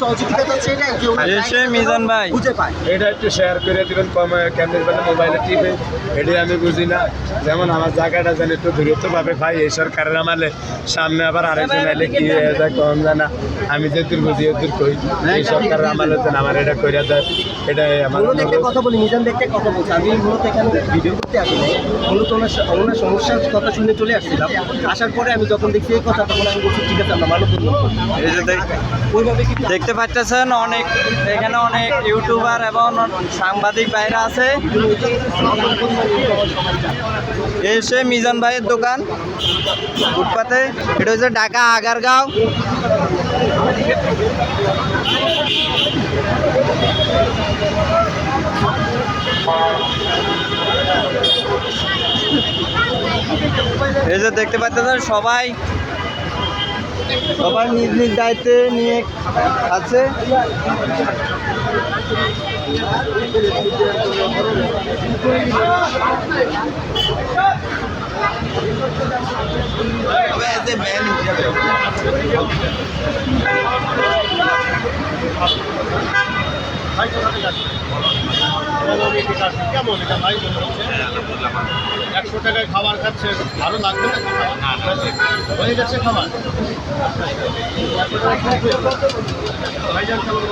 সহযোগিতা তো সেটাই যে মিজান ভাই বুঝে পায়। এটা একটু শেয়ার করে দিবেন কম কেমন বেলা মোবাইলে টিপে, এটি আমি বুঝি না। যেমন আমার জায়গাটা যেন একটু দূরত্বভাবে পাই, এই সরকারের আমালে সামনে আবার আরেকজন এলে কি হয়ে যায় কম জানা, আমি যেদূর বুঝি ওদূর কই, এই সরকারের আমালে যেন আমার এটা করে দেয়, এটাই আমার মূলত একটা কথা বলি, মিজান দেখতে কথা বলছি। আমি মূলত এখানে ভিডিও করতে আসি নাই, মূলত ওনার সমস্যার কথা শুনে চলে আসছিলাম। আসার পরে আমি যখন দেখছি এই কথা, তখন আমি বলছি ঠিক আছে আমরা মানব এই যে ওইভাবে কি দেখতে পাচ্ছেন অনেক এখানে অনেক ইউটিউবার এবং সাংবাদিক ভাইরা আছে। এসে মিজান ভাইয়ের দোকান ফুটপাতে, এটা হচ্ছে ঢাকা আগারগাঁও। এই যে দেখতে পাচ্ছেন সবাই নিজ নিজ দায়িত্বে নিয়ে আছে। কেমন এটা ভাই? 100 টাকায় খাবার খাচ্ছে, আরো লাগবে না হয়ে গেছে খাবার ভাইজান কেমন?